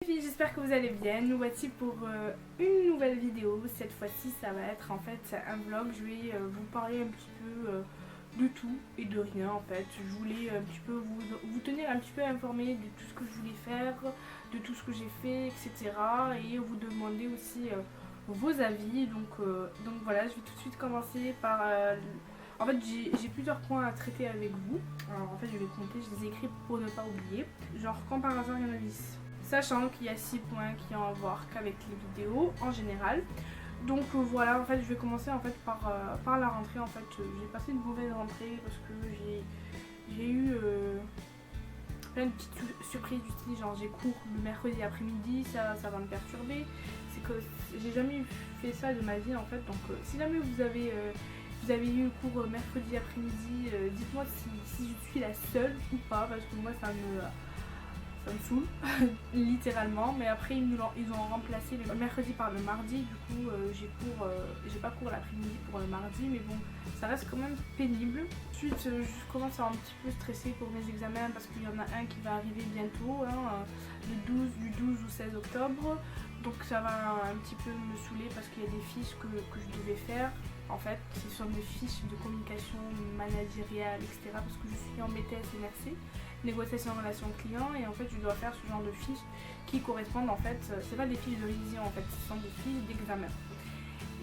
J'espère que vous allez bien. Nous voici pour une nouvelle vidéo. Cette fois-ci ça va être en fait un vlog. Je vais vous parler un petit peu de tout et de rien en fait. Je voulais un petit peu vous tenir un petit peu informé de tout ce que je voulais faire, de tout ce que j'ai fait, etc. Et vous demander aussi vos avis. Donc voilà, je vais tout de suite commencer par... En fait j'ai plusieurs points à traiter avec vous. Alors en fait je vais compter, je les ai écrits pour ne pas oublier. Genre quand par hasard il y en a 10. Sachant qu'il y a 6 points qui ont à voir qu'avec les vidéos en général. Donc voilà, en fait je vais commencer en fait par la rentrée. En fait j'ai passé une mauvaise rentrée parce que j'ai eu plein de petites surprises du style, genre j'ai cours le mercredi après-midi, ça va me perturber. C'est que j'ai jamais fait ça de ma vie en fait. Donc si jamais vous avez eu cours mercredi après-midi, dites-moi si je suis la seule ou pas, parce que moi ça me saoule littéralement. Mais après ils ont remplacé le mercredi par le mardi. Du coup j'ai pas cours l'après-midi pour le mardi, mais bon ça reste quand même pénible. Ensuite je commence à un petit peu stresser pour mes examens parce qu'il y en a un qui va arriver bientôt, du 12 au 16 octobre. Donc ça va un petit peu me saouler parce qu'il y a des fiches que je devais faire. En fait, ce sont des fiches de communication managériale, etc. Parce que je suis en BTS MRC, négociation en relation client, et en fait je dois faire ce genre de fiches qui correspondent en fait, c'est pas des fiches de révision en fait, ce sont des fiches d'examen.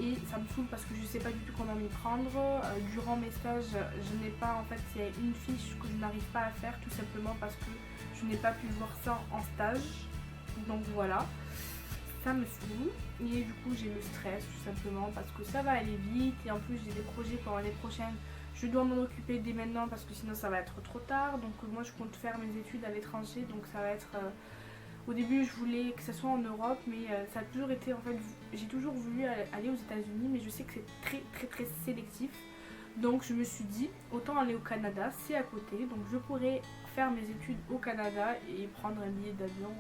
Et ça me saoule parce que je sais pas du tout comment m'y prendre. Durant mes stages, je n'ai pas, en fait, il y a une fiche que je n'arrive pas à faire tout simplement parce que je n'ai pas pu voir ça en stage. Donc voilà. Ça me saoule et du coup j'ai le stress tout simplement parce que ça va aller vite et en plus j'ai des projets pour l'année prochaine. Je dois m'en occuper dès maintenant parce que sinon ça va être trop tard. Donc moi je compte faire mes études à l'étranger, donc ça va être... Au début je voulais que ça soit en Europe, mais ça a toujours été en fait... J'ai toujours voulu aller aux États-Unis, mais je sais que c'est très sélectif. Donc je me suis dit autant aller au Canada, c'est à côté, donc je pourrais faire mes études au Canada et prendre un billet d'avion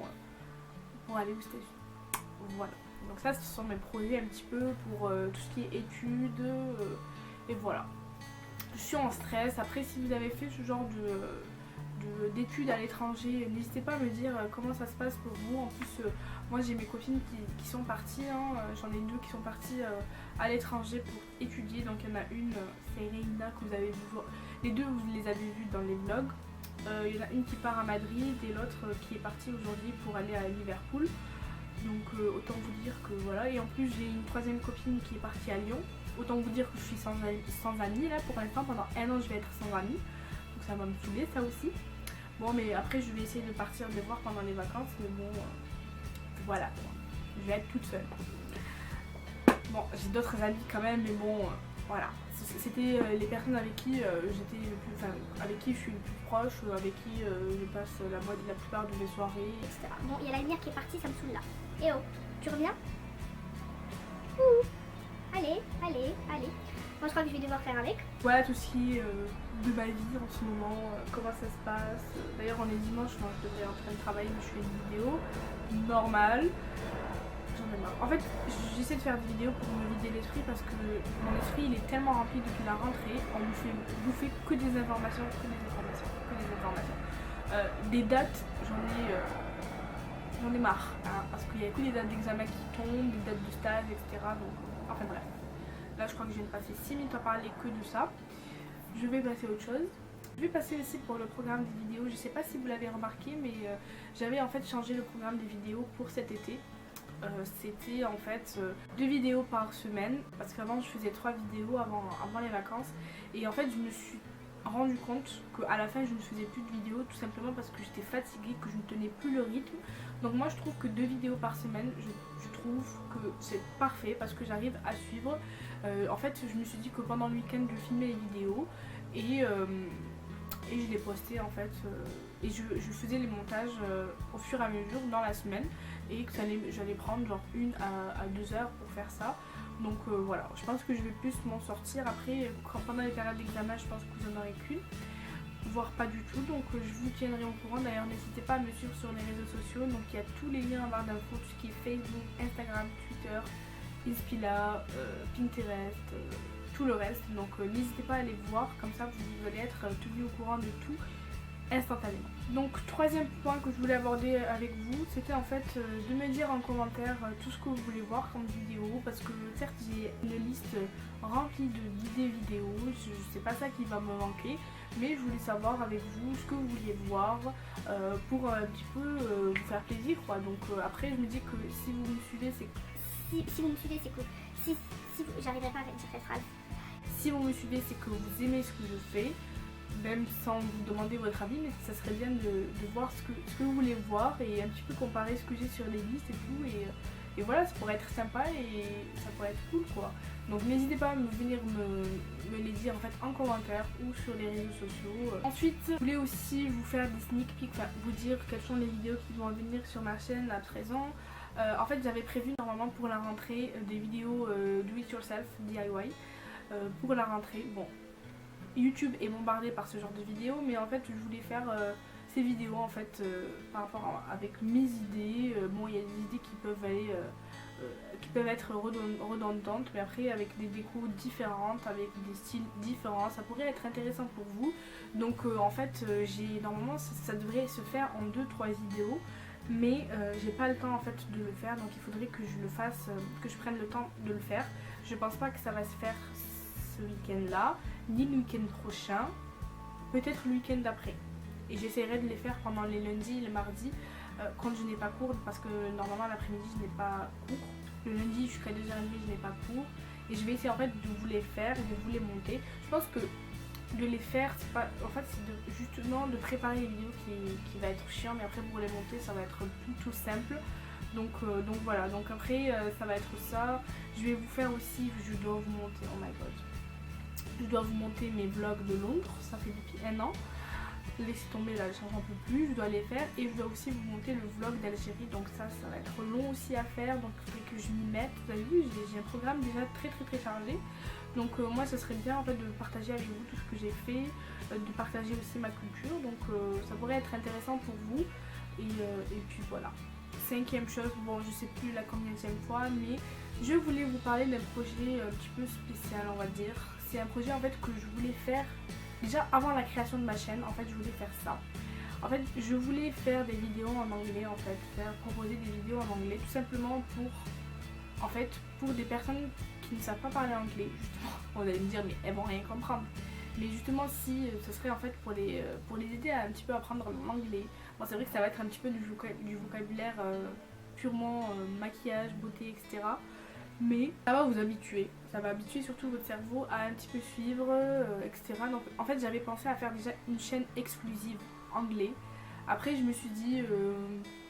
pour aller aux États-Unis. Voilà, donc ça ce sont mes projets un petit peu pour tout ce qui est études et voilà. Je suis en stress. Après si vous avez fait ce genre d'études à l'étranger, n'hésitez pas à me dire comment ça se passe pour vous. En plus moi j'ai mes copines qui sont parties, j'en ai deux qui sont parties à l'étranger pour étudier. Donc il y en a une, c'est Reina que vous avez vu, les deux vous les avez vues dans les vlogs. Il y en a une qui part à Madrid et l'autre qui est partie aujourd'hui pour aller à Liverpool. Donc autant vous dire que voilà. Et en plus j'ai une troisième copine qui est partie à Lyon. Autant vous dire que je suis sans amis là pour l'instant. Pendant un an je vais être sans amis. Donc ça va me saouler ça aussi. Bon mais après je vais essayer de partir les voir pendant les vacances. Mais bon voilà. Je vais être toute seule. Bon j'ai d'autres amis quand même. Mais bon voilà. C'était les personnes avec qui avec qui je suis le plus proche, avec qui je passe la plupart de mes soirées, etc. Bon, il y a la lumière qui est partie, ça me saoule là. Eh oh, tu reviens? Ouh. Allez. Moi je crois que je vais devoir faire avec. Voilà tout ce qui est de ma vie en ce moment, comment ça se passe. D'ailleurs on est dimanche, moi je devrais être en train de travailler, mais je fais une vidéo normale. J'en ai marre. En fait j'essaie de faire des vidéos pour me vider l'esprit parce que mon esprit il est tellement rempli depuis la rentrée. On me fait bouffer que des informations. Des dates, j'en ai marre, parce qu'il n'y a que des dates d'examen qui tombent, des dates de stage, etc. Donc, enfin bref. Là je crois que je viens de passer 6 minutes à parler que de ça. Je vais passer à autre chose. Je vais passer aussi pour le programme des vidéos. Je sais pas si vous l'avez remarqué, mais j'avais en fait changé le programme des vidéos pour cet été. C'était en fait 2 vidéos par semaine, parce qu'avant je faisais 3 vidéos avant les vacances. Et en fait je me suis rendu compte qu'à la fin je ne faisais plus de vidéos tout simplement parce que j'étais fatiguée, que je ne tenais plus le rythme. Donc moi je trouve que 2 vidéos par semaine, je trouve que c'est parfait parce que j'arrive à suivre. En fait je me suis dit que pendant le week-end je filmais les vidéos et je les postais en fait et je faisais les montages au fur et à mesure dans la semaine, et que j'allais prendre genre 1 à 2 heures pour faire ça. Donc voilà, je pense que je vais plus m'en sortir. Après pendant les périodes d'examen je pense que vous en aurez qu'une, voire pas du tout. Donc je vous tiendrai au courant. D'ailleurs n'hésitez pas à me suivre sur les réseaux sociaux. Donc il y a tous les liens en barre d'infos, tout ce qui est Facebook, Instagram, Twitter, Inspila, Pinterest, tout le reste. Donc n'hésitez pas à aller voir, comme ça vous allez être tenu au courant de tout. instantanément. Donc troisième point que je voulais aborder avec vous, c'était en fait de me dire en commentaire tout ce que vous voulez voir comme vidéo, parce que certes j'ai une liste remplie d'idées vidéo, c'est pas ça qui va me manquer, mais je voulais savoir avec vous ce que vous vouliez voir pour un petit peu vous faire plaisir quoi. Donc après je me dis que si vous me suivez c'est si vous me suivez c'est cool. Si j'arriverai pas à dire cette phrase. Si vous me suivez c'est que vous aimez ce que je fais, même sans vous demander votre avis, mais ça serait bien de voir ce que vous voulez voir et un petit peu comparer ce que j'ai sur les listes et tout, et voilà, ça pourrait être sympa et ça pourrait être cool quoi. Donc n'hésitez pas à venir me les dire en fait en commentaire ou sur les réseaux sociaux. Ensuite, je voulais aussi vous faire des sneak peeks, enfin vous dire quelles sont les vidéos qui vont venir sur ma chaîne à présent. En fait j'avais prévu normalement pour la rentrée des vidéos do it yourself DIY pour la rentrée. Bon, YouTube est bombardé par ce genre de vidéos, mais en fait je voulais faire ces vidéos en fait par rapport avec mes idées. Bon, il y a des idées qui peuvent aller qui peuvent être redondantes, mais après avec des décos différentes, avec des styles différents, ça pourrait être intéressant pour vous. Donc en fait j'ai normalement ça devrait se faire en 2-3 vidéos, mais j'ai pas le temps en fait de le faire, donc il faudrait que je le fasse, que je prenne le temps de le faire. Je pense pas que ça va se faire ce week-end là, ni le week-end prochain, peut-être le week-end d'après. Et j'essaierai de les faire pendant les lundis et les mardis quand je n'ai pas cours, parce que normalement l'après-midi je n'ai pas cours. Le lundi jusqu'à 2h30 je n'ai pas cours. Et je vais essayer en fait de vous les faire et de vous les monter. Je pense que de les faire, c'est pas, en fait c'est justement de préparer les vidéos qui va être chiant, mais après pour les monter ça va être plutôt simple. Donc voilà, donc après ça va être ça. Je vais vous faire aussi, je dois vous monter, oh my god, je dois vous monter mes vlogs de Londres, ça fait depuis 1 an. Laissez tomber là, je n'en peux plus, je dois les faire. Et je dois aussi vous monter le vlog d'Algérie, donc ça va être long aussi à faire, donc il faudrait que je m'y mette. Vous avez vu, j'ai un programme déjà très chargé. Donc moi ce serait bien en fait de partager avec vous tout ce que j'ai fait, de partager aussi ma culture, donc ça pourrait être intéressant pour vous. Et puis voilà. Cinquième chose, bon je sais plus la combienième fois, mais je voulais vous parler d'un projet un petit peu spécial on va dire. C'est un projet en fait que je voulais faire déjà avant la création de ma chaîne. En fait je voulais faire ça. En fait je voulais faire des vidéos en anglais, en fait proposer des vidéos en anglais tout simplement pour des personnes qui ne savent pas parler anglais justement. On allez me dire mais elles vont rien comprendre. Mais justement si ce serait en fait pour les aider à un petit peu apprendre l'anglais. Bon c'est vrai que ça va être un petit peu du vocabulaire purement maquillage, beauté, etc. Mais ça va vous habituer, ça va habituer surtout votre cerveau à un petit peu suivre, etc. Donc en fait j'avais pensé à faire déjà une chaîne exclusive anglais. Après je me suis dit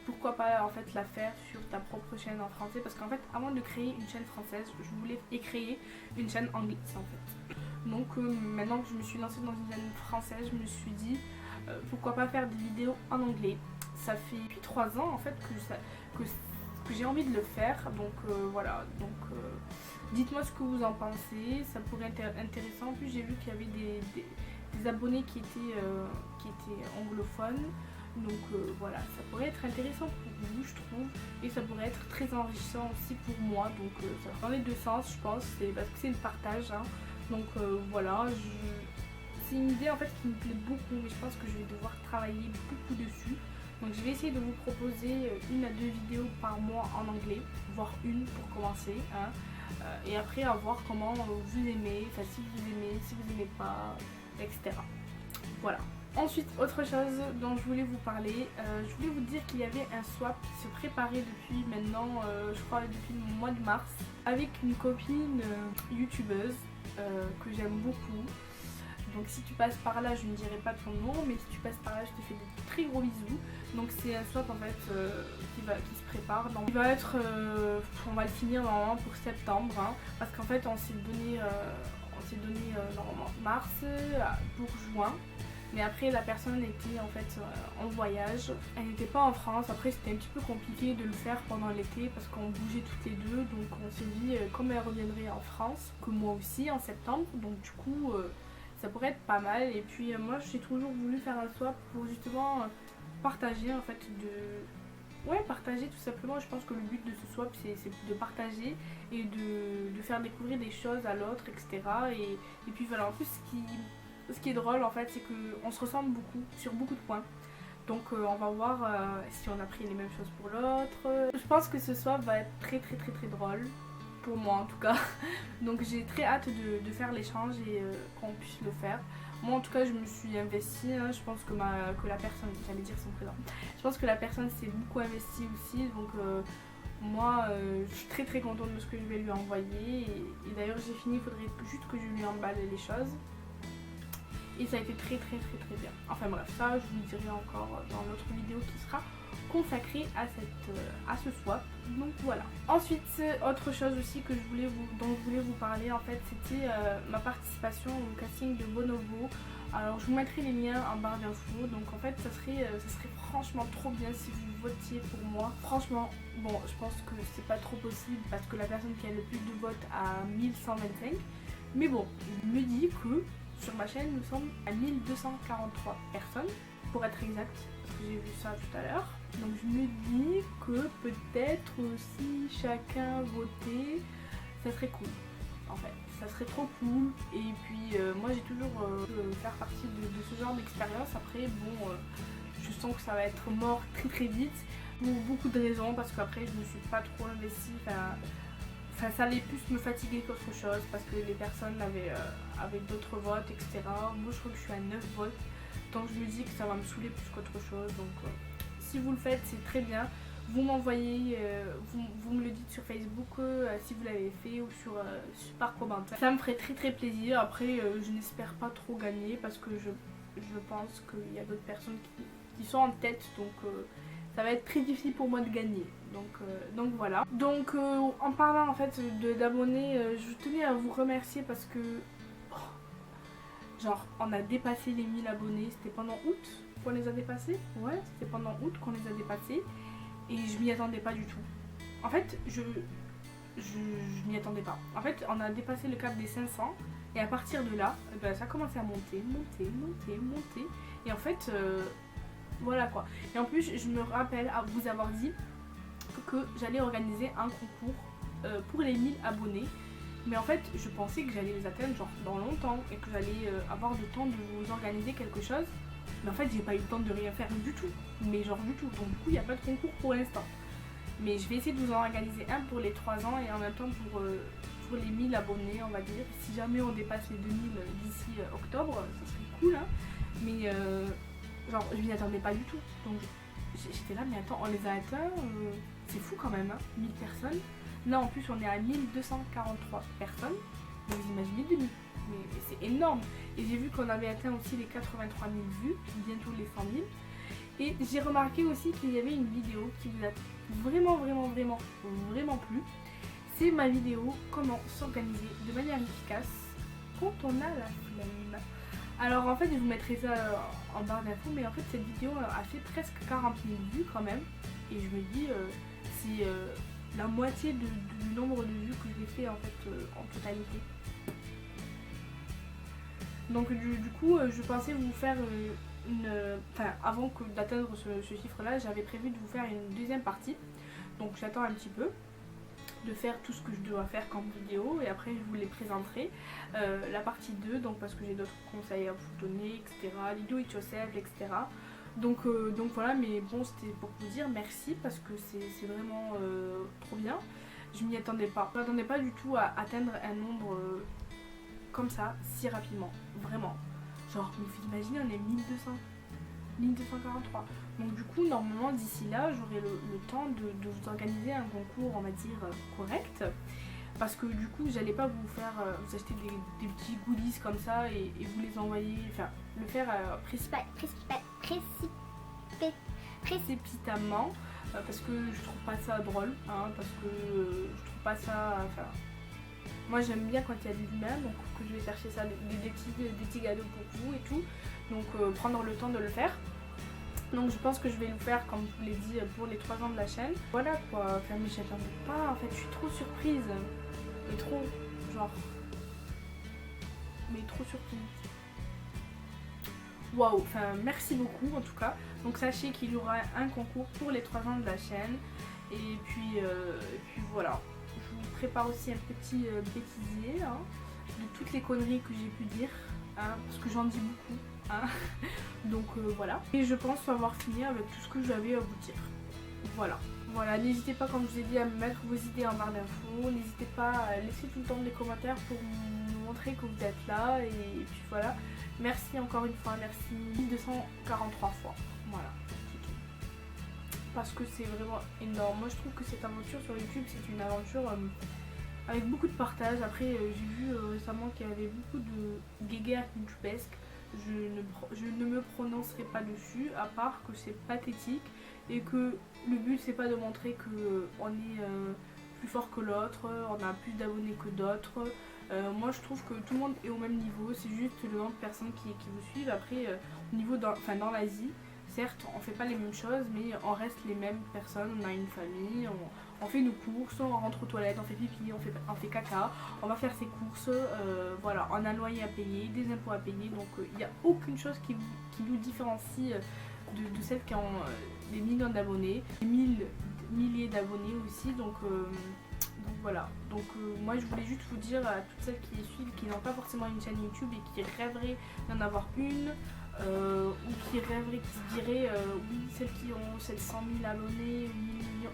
pourquoi pas en fait la faire sur ta propre chaîne en français, parce qu'en fait avant de créer une chaîne française je voulais créer une chaîne anglaise en fait. Donc maintenant que je me suis lancée dans une chaîne française, je me suis dit pourquoi pas faire des vidéos en anglais. Ça fait depuis 3 ans en fait que j'ai envie de le faire, donc voilà, donc dites-moi ce que vous en pensez, ça pourrait être intéressant. En plus j'ai vu qu'il y avait des abonnés qui étaient anglophones, donc voilà, ça pourrait être intéressant pour vous je trouve, et ça pourrait être très enrichissant aussi pour moi, donc ça va dans les deux sens je pense, parce que c'est le partage hein. Donc voilà, c'est une idée en fait qui me plaît beaucoup, mais je pense que je vais devoir travailler beaucoup dessus. Donc je vais essayer de vous proposer 1 à 2 vidéos par mois en anglais, voire une pour commencer hein. Et après à voir comment vous aimez, enfin si vous aimez, si vous n'aimez pas, etc. Voilà. Ensuite, autre chose dont je voulais vous parler, je voulais vous dire qu'il y avait un swap qui se préparait depuis maintenant, je crois depuis le mois de mars, avec une copine youtubeuse que j'aime beaucoup. Donc si tu passes par là, je ne dirai pas ton nom, mais si tu passes par là, je te fais des très gros bisous. Donc c'est un swap en fait qui se prépare. Donc, il va être, on va le finir normalement pour septembre, hein, parce qu'en fait on s'est donné normalement mars pour juin. Mais après la personne était en fait en voyage, elle n'était pas en France. Après c'était un petit peu compliqué de le faire pendant l'été parce qu'on bougeait toutes les deux. Donc on s'est dit comme elle reviendrait en France, que moi aussi en septembre, donc du coup ça pourrait être pas mal. Et puis moi j'ai toujours voulu faire un swap pour justement partager en fait partager tout simplement. Je pense que le but de ce swap c'est de partager et de faire découvrir des choses à l'autre, etc. Et puis voilà, en plus ce qui est drôle en fait, c'est qu'on se ressemble beaucoup sur beaucoup de points. Donc on va voir si on a pris les mêmes choses pour l'autre. Je pense que ce soir va être très drôle. Pour moi en tout cas. Donc j'ai très hâte de faire l'échange et qu'on puisse le faire. Moi en tout cas je me suis investie, hein. Je pense que la personne, j'allais dire son prénom, je pense que la personne s'est beaucoup investie aussi. Donc moi je suis très contente de ce que je vais lui envoyer. Et d'ailleurs j'ai fini, il faudrait juste que je lui emballe les choses. Et ça a été très bien. Enfin bref, ça je vous le dirai encore dans l'autre vidéo qui sera consacrée à ce swap. Donc voilà. Ensuite, autre chose aussi dont je voulais vous parler en fait, c'était ma participation au casting de Bonobo. Alors je vous mettrai les liens en barre d'infos. Donc en fait ça serait franchement trop bien si vous votiez pour moi. Franchement, bon je pense que c'est pas trop possible parce que la personne qui a le plus de votes a 1125. Mais bon, je me dis que sur ma chaîne, nous sommes à 1243 personnes, pour être exact, parce que j'ai vu ça tout à l'heure. Donc je me dis que peut-être si chacun votait, ça serait cool. En fait, ça serait trop cool. Et puis moi j'ai toujours faire partie de ce genre d'expérience. Après, bon, je sens que ça va être mort très vite, pour beaucoup de raisons, parce qu'après je me suis pas trop investie. Enfin, ça allait plus me fatiguer qu'autre chose parce que les personnes avaient d'autres votes, etc. Moi je crois que je suis à 9 votes, donc je me dis que ça va me saouler plus qu'autre chose. Donc si vous le faites, c'est très bien. Vous m'envoyez, vous me le dites sur Facebook si vous l'avez fait ou par commentaire. Ça me ferait très plaisir. Après je n'espère pas trop gagner parce que je pense qu'il y a d'autres personnes qui sont en tête, donc ça va être très difficile pour moi de gagner. Donc voilà. Donc en parlant en fait d'abonnés, je tenais à vous remercier parce que genre on a dépassé les 1000 abonnés. C'était pendant août qu'on les a dépassés. Ouais, c'était pendant août qu'on les a dépassés. Et je m'y attendais pas du tout. En fait, je m'y attendais pas. En fait, on a dépassé le cap des 500. Et à partir de là, ben, ça a commencé à monter. Et en fait, voilà quoi. Et en plus, je me rappelle à vous avoir dit que j'allais organiser un concours pour les 1000 abonnés. Mais en fait, je pensais que j'allais les atteindre genre dans longtemps et que j'allais avoir le temps de vous organiser quelque chose. Mais en fait, j'ai pas eu le temps de rien faire du tout. Mais genre du tout. Donc du coup, il n'y a pas de concours pour l'instant. Mais je vais essayer de vous en organiser un pour les 3 ans et en même temps pour les 1000 abonnés, on va dire. Si jamais on dépasse les 2000 d'ici octobre, ça serait cool, hein. Mais genre, je m'y attendais pas du tout. Donc j'étais là, mais attends, on les a atteints. C'est fou quand même, hein, 1000 personnes. Là en plus, on est à 1243 personnes. Donc vous imaginez 2000. Mais c'est énorme. Et j'ai vu qu'on avait atteint aussi les 83 000 vues, bientôt les 100 000. Et j'ai remarqué aussi qu'il y avait une vidéo qui vous a vraiment plu. C'est ma vidéo comment s'organiser de manière efficace quand on a la flemme. Alors en fait je vous mettrai ça en barre d'infos, mais en fait cette vidéo a fait presque 40 000 vues quand même. Et je me dis c'est la moitié du nombre de vues que j'ai fait en fait en totalité. Donc du coup je pensais vous faire avant d'atteindre ce chiffre là, j'avais prévu de vous faire une deuxième partie. Donc j'attends un petit peu de faire tout ce que je dois faire comme vidéo et après je vous les présenterai. La partie 2, donc parce que j'ai d'autres conseils à vous donner, etc. Les do it yourself, etc. Donc voilà, mais bon, c'était pour vous dire merci parce que c'est vraiment trop bien. Je m'y attendais pas. Je m'attendais pas du tout à atteindre un nombre comme ça, si rapidement. Vraiment. Genre, vous imaginez, on est 1243. Donc du coup, normalement, d'ici là, j'aurai le temps de vous organiser un concours, on va dire, correct. Parce que du coup, j'allais pas vous faire, vous acheter des petits goodies comme ça et vous les envoyer, enfin, le faire précipitamment. Parce que je trouve pas ça drôle, hein, parce que je trouve pas ça, enfin... Moi j'aime bien quand il y a de l'humain, donc que je vais chercher ça, des petits cadeaux pour vous et tout. Donc prendre le temps de le faire. Donc je pense que je vais le faire comme je vous l'ai dit pour les 3 ans de la chaîne. Voilà quoi, enfin mais j'attendais pas, en fait je suis trop surprise. Mais trop, genre... Mais trop surprise. Waouh, enfin merci beaucoup en tout cas. Donc sachez qu'il y aura un concours pour les 3 ans de la chaîne. Et puis voilà. Je vous prépare aussi un petit bêtisier hein, de toutes les conneries que j'ai pu dire hein, parce que j'en dis beaucoup. Hein. Donc voilà. Et je pense avoir fini avec tout ce que j'avais à vous dire. Voilà. Voilà, n'hésitez pas, comme je vous ai dit, à me mettre vos idées en barre d'infos. N'hésitez pas à laisser tout le temps des commentaires pour me montrer que vous êtes là. Et puis voilà. Merci encore une fois. Merci 1243 fois. Voilà. Parce que c'est vraiment énorme. Moi je trouve que cette aventure sur YouTube, c'est une aventure avec beaucoup de partage. Après j'ai vu récemment qu'il y avait beaucoup de guéguerres youtubesques. Je ne me prononcerai pas dessus, à part que c'est pathétique et que le but c'est pas de montrer que on est plus fort que l'autre, on a plus d'abonnés que d'autres. Moi je trouve que tout le monde est au même niveau, c'est juste le nombre de personnes qui vous suivent. Après au niveau dans l'Asie, certes on fait pas les mêmes choses, mais on reste les mêmes personnes, on a une famille, on fait nos courses, on rentre aux toilettes, on fait pipi, on fait caca, on va faire ses courses, voilà, on a un loyer à payer, des impôts à payer, donc il n'y a aucune chose qui nous différencie de celles qui ont des millions d'abonnés, des milliers d'abonnés aussi, donc voilà. Donc moi je voulais juste vous dire à toutes celles qui les suivent, qui n'ont pas forcément une chaîne YouTube et qui rêveraient d'en avoir une, ou qui rêveraient, qui se diraient oui, celles qui ont 700 000 abonnés,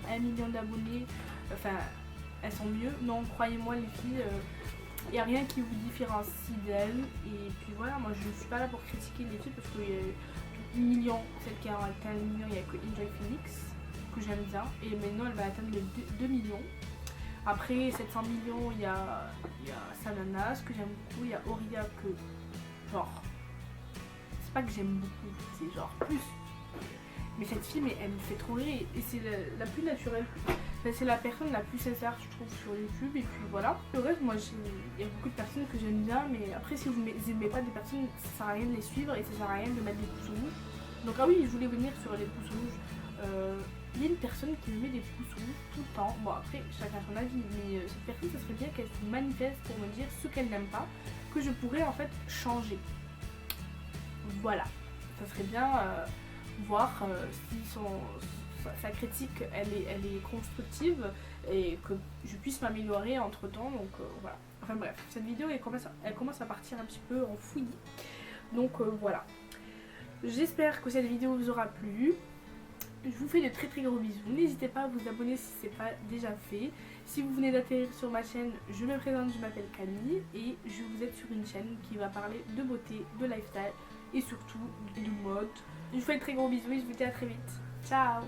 1 million d'abonnés, enfin elles sont mieux. Non, croyez-moi les filles, il n'y a rien qui vous différencie d'elles. Et puis voilà, moi je ne suis pas là pour critiquer les filles parce que 1 million, celle qui a atteint 1 million, il n'y a que Enjoy Phoenix que j'aime bien, et maintenant elle va atteindre les 2 millions. Après 700 millions, il y a Sananas que j'aime beaucoup, il y a Oria que genre, c'est pas que j'aime beaucoup, c'est genre plus. Mais cette fille, mais elle me fait trop rire et c'est la plus naturelle. Enfin, c'est la personne la plus sincère, je trouve, sur YouTube. Et puis voilà. Le reste, moi, il y a beaucoup de personnes que j'aime bien, mais après, si vous n'aimez pas des personnes, ça sert à rien de les suivre et ça sert à rien de mettre des pouces rouges. Donc, ah oui, je voulais venir sur les pouces rouges. Il y a une personne qui me met des pouces rouges tout le temps. Bon, après, chacun son avis, mais cette personne, ça serait bien qu'elle se manifeste pour me dire ce qu'elle n'aime pas, que je pourrais en fait changer. Voilà. Ça serait bien voir si sa critique elle est constructive et que je puisse m'améliorer entre temps. Donc voilà. Enfin bref, cette vidéo elle commence à partir un petit peu en fouillis. Donc voilà. J'espère que cette vidéo vous aura plu. Je vous fais de très très gros bisous. N'hésitez pas à vous abonner si ce n'est pas déjà fait. Si vous venez d'atterrir sur ma chaîne, je me présente, je m'appelle Camille et vous êtes sur une chaîne qui va parler de beauté, de lifestyle et surtout de mode. Je vous fais de très gros bisous et je vous dis à très vite. Ciao!